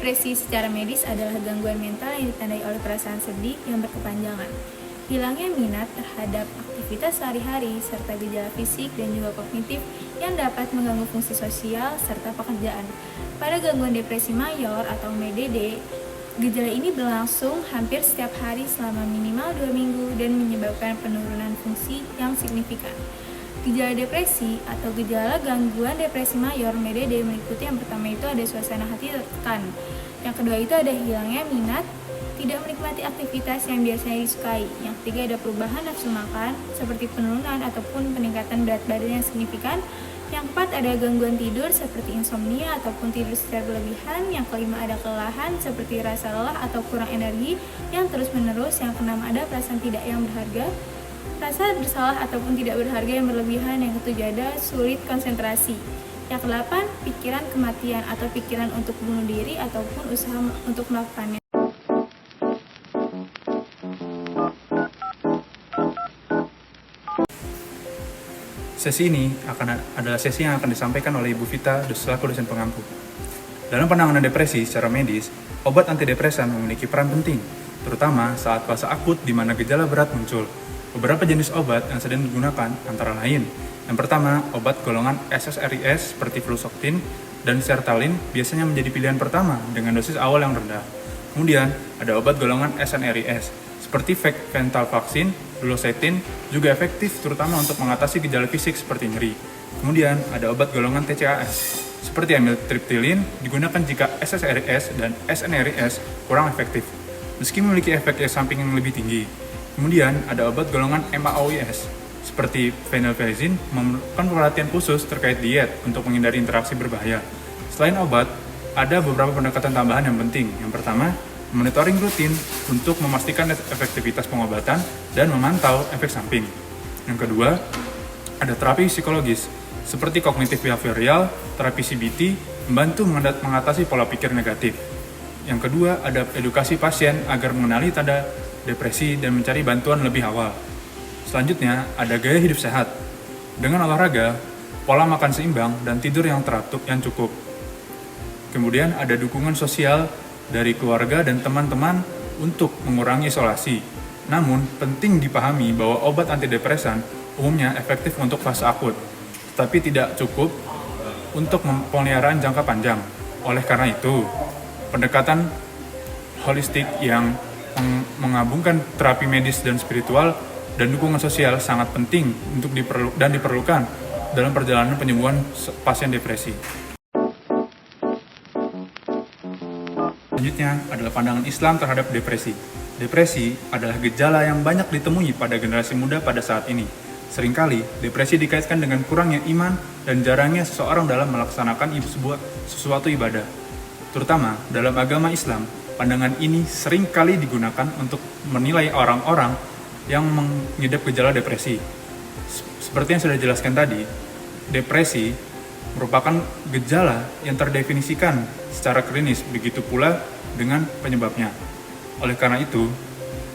Depresi secara medis adalah gangguan mental yang ditandai oleh perasaan sedih yang berkepanjangan, hilangnya minat terhadap aktivitas sehari-hari, serta gejala fisik dan juga kognitif yang dapat mengganggu fungsi sosial serta pekerjaan. Pada gangguan depresi mayor atau MDD, gejala ini berlangsung hampir setiap hari selama minimal 2 minggu dan menyebabkan penurunan fungsi yang signifikan. Gejala depresi atau gejala gangguan depresi mayor MDD meliputi yang pertama itu ada suasana hati tertekan. Yang kedua itu ada hilangnya minat, tidak menikmati aktivitas yang biasanya disukai. Yang ketiga ada perubahan nafsu makan seperti penurunan ataupun peningkatan berat badan yang signifikan. Yang keempat ada gangguan tidur seperti insomnia ataupun tidur secara berlebihan. Yang kelima ada kelelahan seperti rasa lelah atau kurang energi yang terus-menerus. Yang keenam ada perasaan tidak yang berharga, rasa bersalah ataupun tidak berharga yang berlebihan. Yang ketujuh ada sulit konsentrasi. Yang kedelapan pikiran kematian atau pikiran untuk bunuh diri ataupun usaha untuk melakukannya. Sesi ini adalah sesi yang akan disampaikan oleh Ibu Vita selaku dosen pengampu. Dalam penanganan depresi secara medis, obat antidepresan memiliki peran penting, terutama saat fase akut di mana gejala berat muncul. Beberapa jenis obat yang sedang digunakan antara lain, yang pertama, obat golongan SSRIs seperti fluoxetine dan sertralin biasanya menjadi pilihan pertama dengan dosis awal yang rendah. Kemudian, ada obat golongan SNRIs seperti venlafaxine, duloxetine juga efektif terutama untuk mengatasi gejala fisik seperti nyeri. Kemudian ada obat golongan TCAS seperti amitriptyline digunakan jika SSRIs dan SNRIs kurang efektif, meski memiliki efek samping yang lebih tinggi. Kemudian ada obat golongan MAOIs seperti phenylphysine memerlukan perhatian khusus terkait diet untuk menghindari interaksi berbahaya. Selain obat, ada beberapa pendekatan tambahan yang penting. Yang pertama, monitoring rutin untuk memastikan efektivitas pengobatan dan memantau efek samping. Yang kedua, ada terapi psikologis seperti kognitif behavioral, terapi CBT, membantu mengatasi pola pikir negatif. Yang kedua, ada edukasi pasien agar mengenali tanda depresi dan mencari bantuan lebih awal. Selanjutnya, ada gaya hidup sehat dengan olahraga, pola makan seimbang, dan tidur yang teratur yang cukup. Kemudian ada dukungan sosial dari keluarga dan teman-teman untuk mengurangi isolasi. Namun, penting dipahami bahwa obat antidepresan umumnya efektif untuk fase akut, tetapi tidak cukup untuk pemeliharaan jangka panjang. Oleh karena itu, pendekatan holistik yang menggabungkan terapi medis dan spiritual dan dukungan sosial sangat penting untuk diperlukan dalam perjalanan penyembuhan pasien depresi. Selanjutnya adalah pandangan Islam terhadap depresi. Depresi adalah gejala yang banyak ditemui pada generasi muda pada saat ini. Seringkali, depresi dikaitkan dengan kurangnya iman dan jarangnya seseorang dalam melaksanakan sesuatu ibadah. Terutama dalam agama Islam, pandangan ini seringkali digunakan untuk menilai orang-orang yang mengidap gejala depresi. Seperti yang sudah dijelaskan tadi, depresi merupakan gejala yang terdefinisikan secara klinis, begitu pula dengan penyebabnya. Oleh karena itu,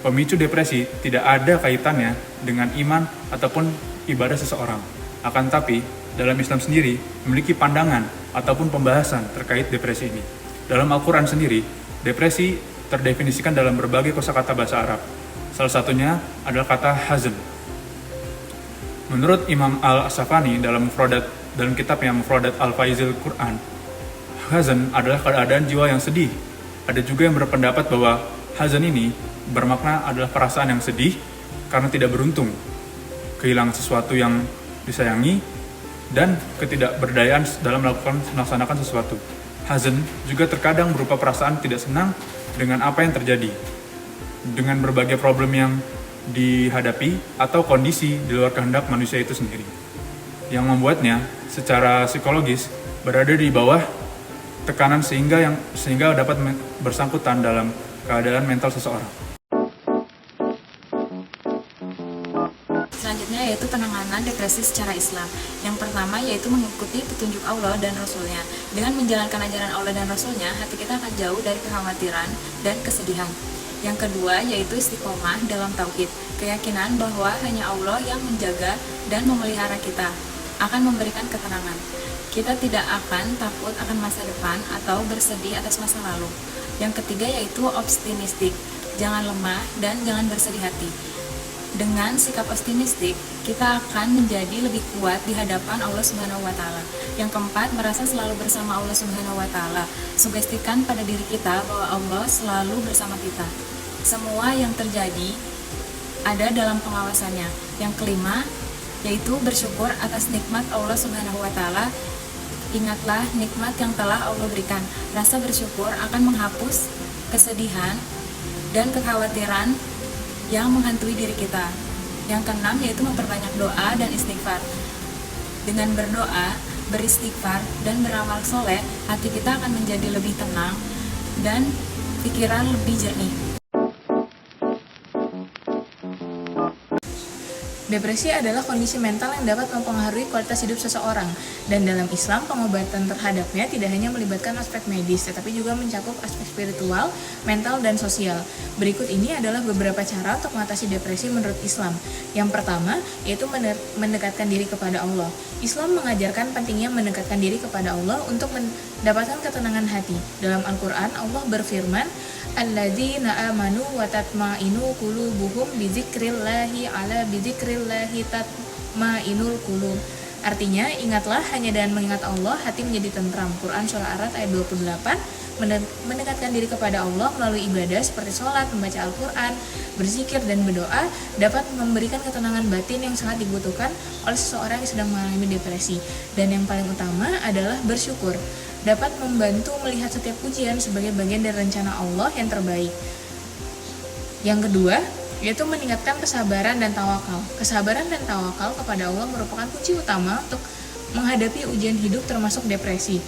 pemicu depresi tidak ada kaitannya dengan iman ataupun ibadah seseorang. Akan tetapi, dalam Islam sendiri memiliki pandangan ataupun pembahasan terkait depresi ini. Dalam Al-Quran sendiri, depresi terdefinisikan dalam berbagai kosakata bahasa Arab. Salah satunya adalah kata hazan. Menurut Imam Al-Asafani dalam kitabnya Mufradat Al-Faizil Quran, hazan adalah keadaan jiwa yang sedih. Ada juga yang berpendapat bahwa hazan ini bermakna adalah perasaan yang sedih karena tidak beruntung, kehilangan sesuatu yang disayangi, dan ketidakberdayaan dalam melaksanakan sesuatu. Hazan juga terkadang berupa perasaan tidak senang dengan apa yang terjadi, dengan berbagai problem yang dihadapi atau kondisi di luar kehendak manusia itu sendiri, yang membuatnya secara psikologis berada di bawah tekanan sehingga dapat bersangkutan dalam keadaan mental seseorang. Selanjutnya yaitu penanganan depresi secara Islam. Yang pertama yaitu mengikuti petunjuk Allah dan Rasulnya. Dengan menjalankan ajaran Allah dan Rasulnya, hati kita akan jauh dari kekhawatiran dan kesedihan. Yang kedua yaitu istiqomah dalam tauhid, keyakinan bahwa hanya Allah yang menjaga dan memelihara kita, akan memberikan ketenangan. kita tidak akan takut akan masa depan atau bersedih atas masa lalu. Yang ketiga yaitu optimistik, jangan lemah dan jangan bersedih hati. Dengan sikap optimistik, kita akan menjadi lebih kuat di hadapan Allah Subhanahu wa taala. Yang keempat, merasa selalu bersama Allah Subhanahu wa taala. Sugestikan pada diri kita bahwa Allah selalu bersama kita. Semua yang terjadi ada dalam pengawasannya. Yang kelima, yaitu bersyukur atas nikmat Allah Subhanahu wa taala. Ingatlah nikmat yang telah Allah berikan. Rasa bersyukur akan menghapus kesedihan dan kekhawatiran yang menghantui diri kita. Yang keenam yaitu memperbanyak doa dan istighfar. Dengan berdoa, beristighfar, dan beramal soleh, hati kita akan menjadi lebih tenang dan pikiran lebih jernih. Depresi adalah kondisi mental yang dapat mempengaruhi kualitas hidup seseorang, dan dalam Islam pengobatan terhadapnya tidak hanya melibatkan aspek medis, tetapi juga mencakup aspek spiritual, mental, dan sosial. Berikut ini adalah beberapa cara untuk mengatasi depresi menurut Islam. Yang pertama, yaitu mendekatkan diri kepada Allah. Islam mengajarkan pentingnya mendekatkan diri kepada Allah untuk mendapatkan ketenangan hati. Dalam Al-Quran, Allah berfirman, alladzina amanu wa tatma'inu qulubuhum bizikrillahi ala bizikrillahi tatma'inul qulub. Artinya, ingatlah hanya dengan mengingat Allah hati menjadi tentram. Quran surah Ar-Ra'd ayat 28. Mendekatkan diri kepada Allah melalui ibadah seperti sholat, membaca Al-Quran, berzikir, dan berdoa dapat memberikan ketenangan batin yang sangat dibutuhkan oleh seseorang yang sedang mengalami depresi. Dan yang paling utama adalah bersyukur, dapat membantu melihat setiap ujian sebagai bagian dari rencana Allah yang terbaik. Yang kedua, yaitu meningkatkan kesabaran dan tawakal. Kesabaran dan tawakal kepada Allah merupakan kunci utama untuk menghadapi ujian hidup termasuk depresi.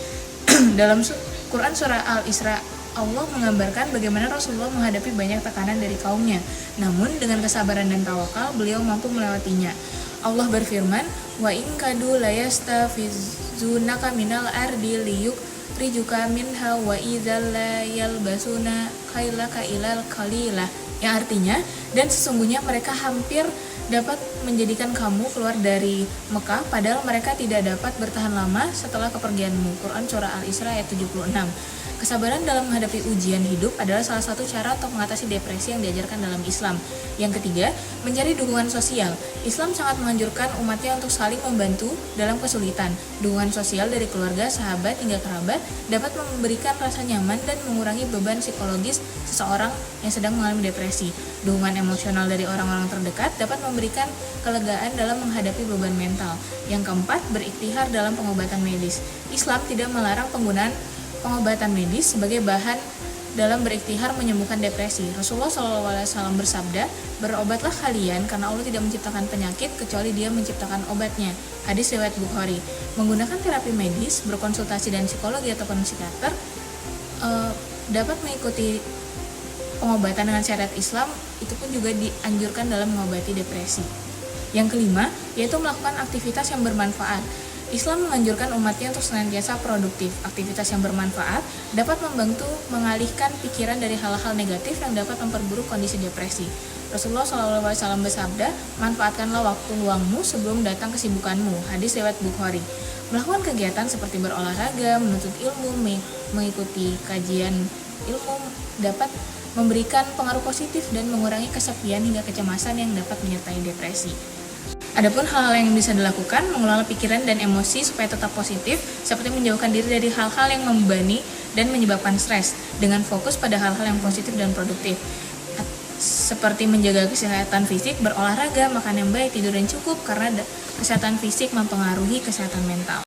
Dalam Quran surah Al-Isra, Allah menggambarkan bagaimana Rasulullah menghadapi banyak tekanan dari kaumnya. Namun dengan kesabaran dan tawakal, beliau mampu melewatinya. Allah berfirman, wa in kadu layastafizunaka minal ardi liyukhrijuka minha wa idzal la yalbasuna khailaka ilal qalilah. Yang artinya, dan sesungguhnya mereka hampir dapat menjadikan kamu keluar dari Mekah padahal mereka tidak dapat bertahan lama setelah kepergianmu. Quran surah Al-Isra ayat 76. Kesabaran dalam menghadapi ujian hidup adalah salah satu cara untuk mengatasi depresi yang diajarkan dalam Islam. Yang ketiga, mencari dukungan sosial. Islam sangat menganjurkan umatnya untuk saling membantu dalam kesulitan. Dukungan sosial dari keluarga, sahabat, hingga kerabat dapat memberikan rasa nyaman dan mengurangi beban psikologis seseorang yang sedang mengalami depresi. Dukungan emosional dari orang-orang terdekat dapat memberikan kelegaan dalam menghadapi beban mental. Yang keempat, berikhtiar dalam pengobatan medis. Islam tidak melarang penggunaan pengobatan medis sebagai bahan dalam berikhtiar menyembuhkan depresi. Rasulullah SAW bersabda, berobatlah kalian karena Allah tidak menciptakan penyakit kecuali Dia menciptakan obatnya. Hadis riwayat Bukhari. Menggunakan terapi medis, berkonsultasi dan psikologi ataupun psikiater dapat mengikuti pengobatan dengan syariat Islam, itu pun juga dianjurkan dalam mengobati depresi. Yang kelima, yaitu melakukan aktivitas yang bermanfaat. Islam menganjurkan umatnya untuk senantiasa produktif. Aktivitas yang bermanfaat dapat membantu mengalihkan pikiran dari hal-hal negatif yang dapat memperburuk kondisi depresi. Rasulullah SAW bersabda, manfaatkanlah waktu luangmu sebelum datang kesibukanmu. Hadis riwayat Bukhari. Melakukan kegiatan seperti berolahraga, menuntut ilmu, mengikuti kajian ilmu dapat memberikan pengaruh positif dan mengurangi kesepian hingga kecemasan yang dapat menyertai depresi. Adapun hal-hal yang bisa dilakukan, mengelola pikiran dan emosi supaya tetap positif, seperti menjauhkan diri dari hal-hal yang membebani dan menyebabkan stres, dengan fokus pada hal-hal yang positif dan produktif, seperti menjaga kesehatan fisik, berolahraga, makan yang baik, tidur yang cukup, karena kesehatan fisik mempengaruhi kesehatan mental.